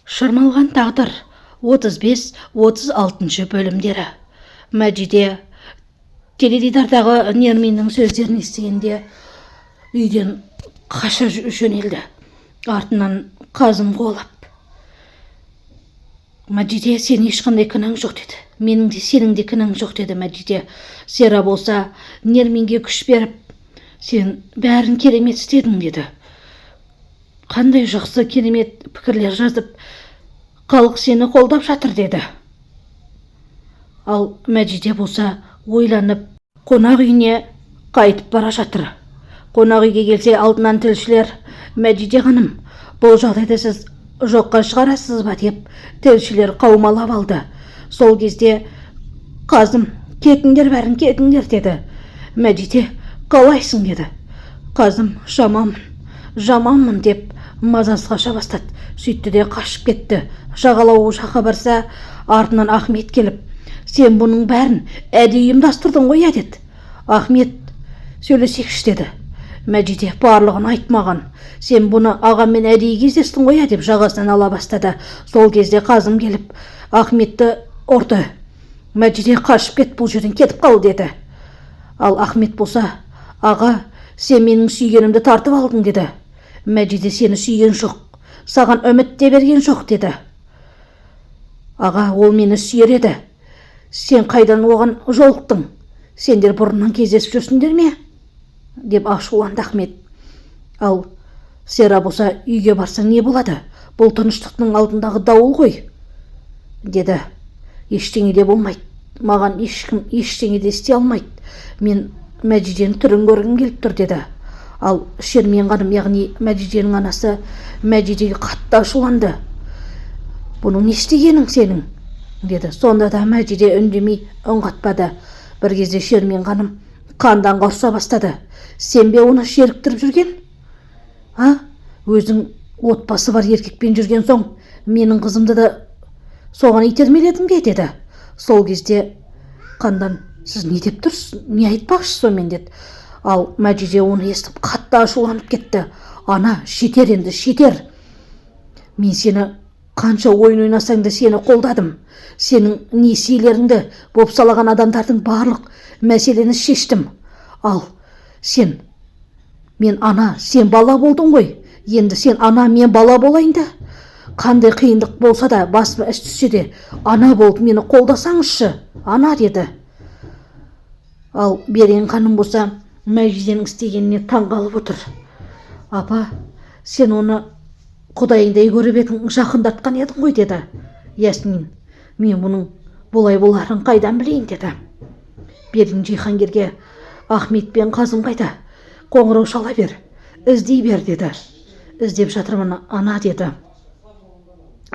Шырмалған тағдыр 35-36 бөлімдері. Мәжиде теледидардағы Нерминнің сөздерін естігенде үйден қаша жөнелді. Артынан Қазым қуалап: Мәжиде, сен ешқандай кінәң жоқ деді. Менің де сенің де кінәң жоқ деді Мәжиде. Сера болса Нерминге күш беріп, сен бәрін керемет істедің деді. Қандай жақсы керемет пікірлер жазып, халық сені қолдап жатыр деді. Ал Мәжиде болса ойланып қонақ үйіне қайтып бара жатыр. Қонақ үйге келсе алдынан тілшілер: Мәжиде ханым, бұл жағдайда сіз жоққа шығарасыз ба деп тілшілер қаумалап алды. Сол кезде Қазым: кетіңдер, бәрін кетіңдер деді. Мәжиде: қалайсың деді. Қазым: жаманмын деп мазасы қаша бастады. Сөйтті де қашып кетті. Жағалау жаққа барса, артынан Ахмет келіп: сен бұның бәрін әдейі ұйымдастырдың ғой деді. Ахмет: сөйлесейікші деді. Мәжиде: барлығын айтмаған, сен бұны ағаммен әдейі кездестің ғой деп жағасынан ала бастады. Сол кезде Қазым келіп Ахметті ұрды. Мәжиде: қашып кет, бұл жерден кетіп қал деді. Ал Ахмет болса: аға, сен менің сүйгенімді тартып алдың деді. Мәжиде: сені сүйген жоқ, саған үміт те берген жоқ деді. Аға, ол мені сүйер еді. Сен қайдан оған жолықтың? Сендер бұрыннан кездесіп жүрсіңдер ме? Деп ашуланды Ахмет. Ал Сера болса: үйге барсаң не болады? Бұл тыныштықтың алдындағы дауыл ғой деді. Ештеңе де болмайды. Маған ешкім ештеңе де істей алмайды. Мен Мәжиденің түрін көргім келіп тұр деді. Ал Шермен ханым, яғни Мәжиденің анасы, Мәжидеге қатты ашуланды. Бұның не істегенің сенің деді. Сонда да Мәжиде үндемей, үн қатпады. Bir кезде Шермен ханым қандан құрса бастады. Сен бе оны шеріктіріп жүрген? Өзің отбасы бар еркекпен жүрген соң менің қызымды да соған итермеледің бе деді. Сол кезде қандан: сіз не деп тұрсыз, не айтпақшы сонымен деді. Ал Мәжиде оны естіп қатты ашуланып кетті. Ана, жетер енді, жетер. Мен сені қанша ойын ойнасаң да сені қолдадым. Сенің несиелеріңді бопсалаған адамдардың барлық мәселені шештім. Ал сен, мен ана, сен бала болдың ғой. Енді сен ана, мен бала болайын да. Қандай қиындық болса да, басыма іс түссе де, ана болып мені қолдасаңызшы, ана деді. Ал Берен ханым болса Мәжиденің істегеніне таңғалып отыр. Апа, сен оны құдайыңдай көріп едің, жақындатқан едің ғой деді. Ясмин: мен бұның бұлай боларын қайдан білейін деді. Берен Жиһангерге: Ахмет пен Қазым қайда? Қоңырау шала бер, іздей бер деді. Іздеп жатырмын ана деді.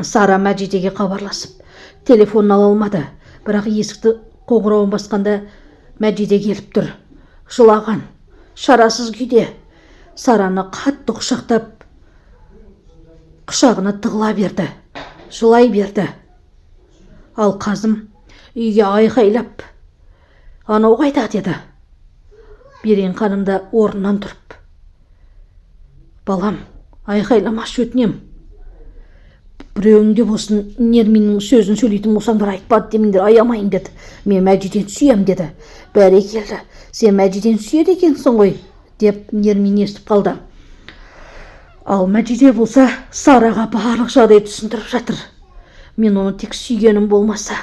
Сара Мәжидеге хабарласып, телефонын ала алмады. Бірақ есікті қоңырауын басқанда Мәжиде келіп тұр. Жылаған, шарасыз күйде. Сараны қатты құшақтап, құшағына тығыла берді, жылай берді. Ал Қазым үйге айқайлап: анау қайда деді. Берен ханым да орнынан тұрып: балам, айқайламашы, өтінем. Біреуіңде болсын Нерминнің сөзін сөйлейтін болсаңдар айтпады демеңдер, аямайын деді. Мен Мәжиден сүйем деді. Бәрекелді, сен Мәжиден сүйеді екенсің ғой деп Нермин естіп қалды. Ал Мәжиде болса Сараға барлық жағдайды түсіндіріп жатыр. Мен оны тек сүйгенім болмаса,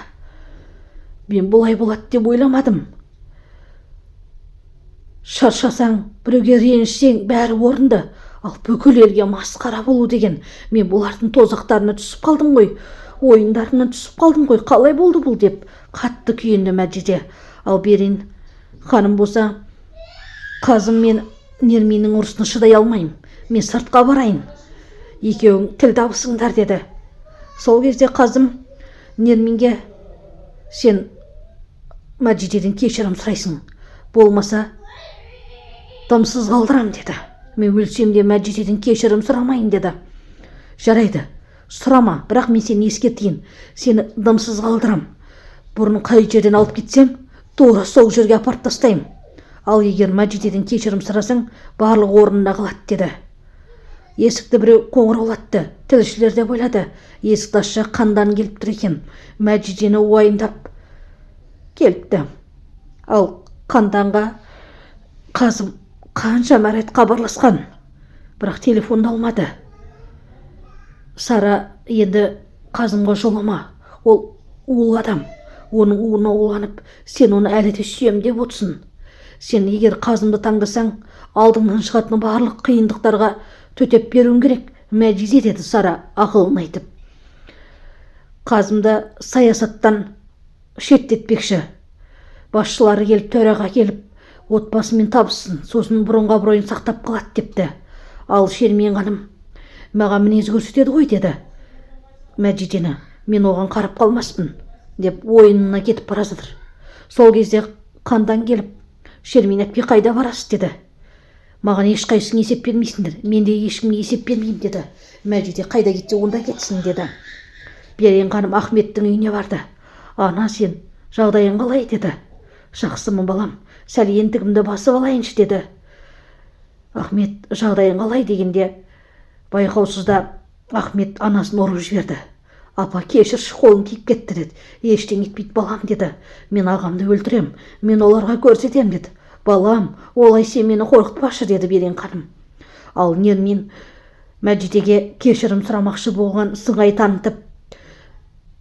мен бұлай болады деп ойламадым. Шаршасаң, біреуге ренжісең, бәрі орынды. Ал бүкіл елге масқара болу деген, мен бұлардың тозақтарына түсіп қалдым ғой, ойындарына түсіп қалдым ғой, қалай болды бұл деп қатты күйінді Мәжиде. Ал Берен ханым болса: Қазым мен Нерминнің ұрысына шыдай алмаймын, мен сыртқа барайын, екеуің тіл табысыңдар деді. Сол кезде Қазым Нерминге: сен Мәжидеден кешірім сұрайсың, болмаса дымсыз қалдырам деді. Мен өлсем де Мәжидеден кешірім сұрамайын деді. Жарайды, сұрама, бірақ мен сені ескертейін, сені дымсыз қалдырам. Бұрын қай жерден алып кетсем, тура сол жерге апарып тастаймын. Ал егер Мәжидеден кешірім сұрасаң, барлық орнында қалады деді. Есікті біреу қоңыраулатты. Тілшілер де ойлады, есікті ашса қандан келіп тұр екен. Мәжидені уайымдап келіпті. Ал қанданға Қазым қанша мәрет хабарласқан, бірақ телефонды алмады. Сара енді Қазымға жолама. Ол уыл адам. Оның уына уланып, сен оны әлі де сүйем деп отырсың. Сен егер Қазымды таңдасаң, алдыңнан шығатын барлық қиындықтарға төтеп беруің керек, Мәжиде, деді Сара ақылын айтып. Қазымды саясаттан шеттетпекші. Басшылары келіп, төраға келіп, отбасымен табыссын, сосын бұрынғы абыройын сақтап қалады депті. Ал Шермен ханым маған мінез көрсетеді ғой, деді Мәжидені. Мен оған қарап қалмаспын деп ойынына кетіп бара жатыр. Сол кезде қандан келіп, Шермен әпке қайда барасыз, деді. Маған ешқайсың есеп бермейсіңдер, мен де ешкімге есеп бермеймін, деді. Мәжиде қайда кетсе онда кетсін, деді. Берен ханым Ахметтің үйіне барды. Ана, сен жағдайың қалай, деді. Жақсымын балам, сәл ентігімді басып алайыншы, деді. Ахмет жағдайың қалай дегенде, байқаусызда Ахмет анасын ұрып жіберді. Апа, кешірші, қолың тиіп кетті, деді. Ештеңе етпейді балам, деді. Мен ағамды өлтірем, мен оларға көрсетем, деді. Балам, олай сен мені қорқытпашы, деді Берен ханым. Ал Нермин Мәжидеге кешірім сұрамақшы болған сыңай танытып,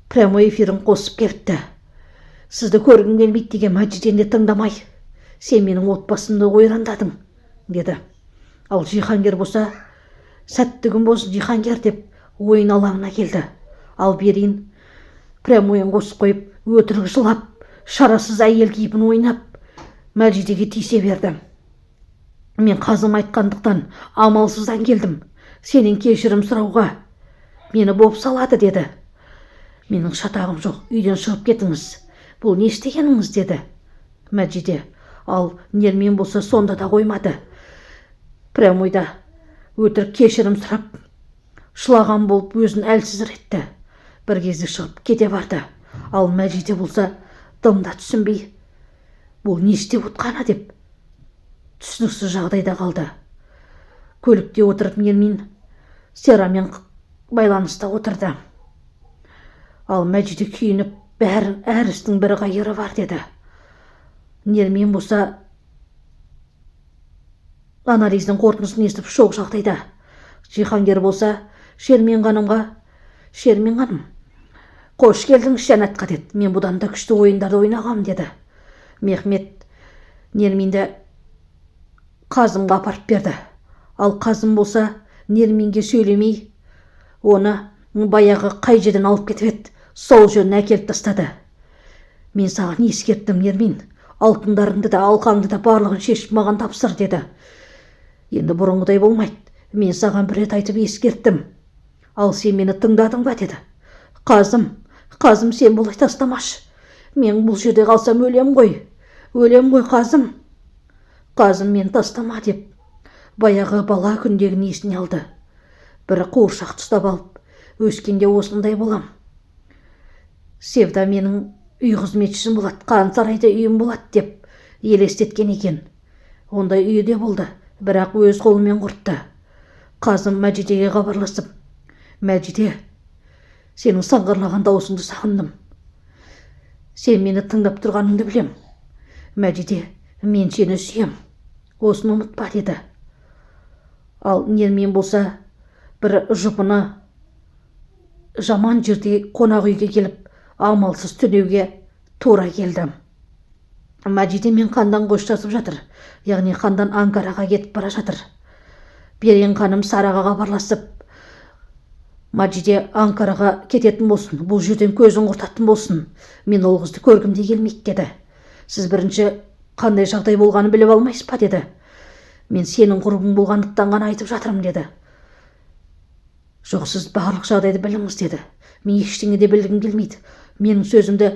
прямой эфирін қосып келіпті. Сізді көргім келмейді деген Мәжидені тыңдамай, сен менің отбасымды ойрандадың, деді. Ал Жиһангер болса, сәтті күн болсын Жиһангер, деп ойын алаңына келді. Ал Берен прямойын қосып қойып, өтірік жылап, шарасыз әйел кейпін ойнап, Мәжидеге тиісе берді. Мен Қазым айтқандықтан амалсыздан келдім. Сенен кешірім сұрауға мені боп салады, деді. Менің шатағым жоқ, үйден шығып кетіңіз. Бұл не істегеніңіз, деді Мәжиде. Ал Нермен болса сонда да қоймады. Прямойда өтірік кешірім сұрап, шылаған болып өзін әлсіз етті. Бір кезде шығып кете барды. Ал Мәжиде болса дымда түсінбей, бұл не істеп отқаны деп түсініксіз жағдайда қалды. Көлікте отырып Нермен Серамен байланыста отырды. Ал Мәжиде күйініп, әр істің бір қайыры бар, деді. Нермен болса анализдің қорытындысын естіп шоқ жағдайда. Жиһангер болса Шермен ханымға, Шермен ханым, қош келдіңіз жәннатқа, деді. Мен бұдан да күшті ойындарды ойнағам, деді. Мехмет Нерменді Қазымға апарып берді. Ал Қазым болса Нерменге сөйлемей, оны баяғы қай жерден алып кетіп еді, сол жөніне әкеліп тастады. Мен саған ескерттім, Нермен, алтындарыңды да алқаңды да барлығын шешіп маған тапсыр, деді. Енді бұрынғыдай болмайды, мен саған бір рет айтып ескерттім, ал сен мені тыңдадың ба, деді. Қазым, сен бұлай тастамашы, мен бұл жерде қалсам өлем ғой, Қазым. Қазым, мен тастама, деп баяғы бала күндегін есіне алды. Бір қуыршақ ұстап алып, өскенде осындай болам. Севда менің үй қызметшісім болады, қан сарайда үйім болады, деп елестеткен екен. Ондай үйде болды, бірақ өз қолымен құртты. Қазым Мәжидеге хабарласып, Мәжиде, сенің саңғырлаған даусыңды сағындым. Сен мені тыңдап тұрғаныңды білем. Мәжиде, мен сені сүйем, осыны ұмытпа, деді. Ал Нермен болса бір жұпыны жаман жерде қонақ үйге келіп, амалсыз түнеуге тура келді. Мәжиде мен қандан қоштасып жатыр, яғни қандан Анкараға кетіп бара жатыр. Берен ханым Сараға хабарласып, Мәжиде Анкараға кететін болсын, бұл жерден көзін құртатын болсын, мен ол қызды көргім де келмейді, деді. Сіз бірінші қандай жағдай болғаны біліп алмайсыз ба, деді. Мен сенің құрбың болғандықтан ғана айтып жатырмын, деді. Жоқ, сіз барлық жағдайды біліңіз, деді. Мен ештеңе де білгім келмейді, менің сөзімді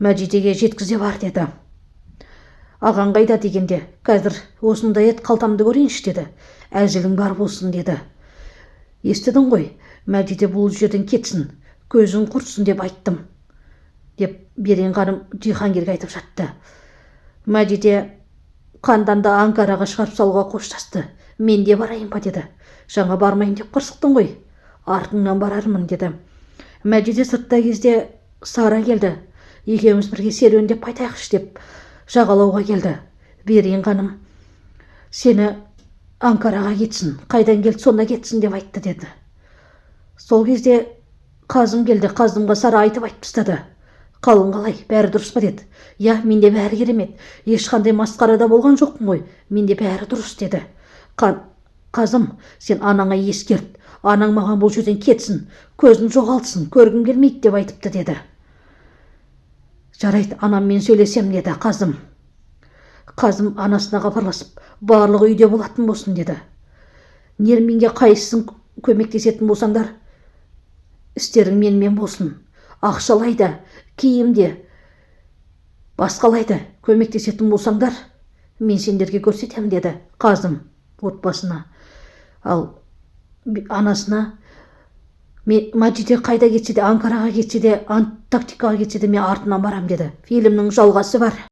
Мәжидеге жеткізе бар, деді. Ағаң қайда дегенде, қазір осындай ет қалтамды көрейінші, деді. Әзілің бар болсын, деді. Естідің ғой, Мәжиде бұл жерден кетсін, көзін құртсын деп айттым, деп Берен ханым Жиһангерге айтып жатты. Мәжиде қанданды Анкараға шығарып салуға қоштасты. Мен де барайын ба, деді. Жаңа бармайын деп қырсықтың ғой. Артыңнан барармын деді. Мәжиде сыртта кезде Сара келді. Екеуміз бірге серуендеп қайтайықшы деп жағалауға келді. Берейін ханым сені Анкараға кетсін, қайдан келді сонда кетсін деп айтты деді. Сол кезде Қазым келді. Қазымға Сара айтып тастады. Қалың қалай, бәрі дұрыс па деді. Я, менде бәрі керемет, ешқандай масқарада болған жоқпын ғой, менде бәрі дұрыс деді. Қазым, сен анаңа ескерт, анаң маған бұл жерден кетсін, көзін жоғалтсын, көргім келмейді деп айтыпты деді. Жарайды, анаммен сөйлесем деді Қазым. Қазым анасына хабарласып, барлығы үйде болатын болсын деді. Нерминге қайсысын көмектесетін болсаңдар, істерің менімен болсын. Ақшалайды, киімде, басқалайды көмектесетін болсаңдар, мен сендерге көрсетем деді Қазым отбасына. Ал анасына Мәжиде қайда кетсе де, Анкараға кетсе де, Антарктикаға кетсе де, мен артынан барам деді. Фильмнің жалғасы бар.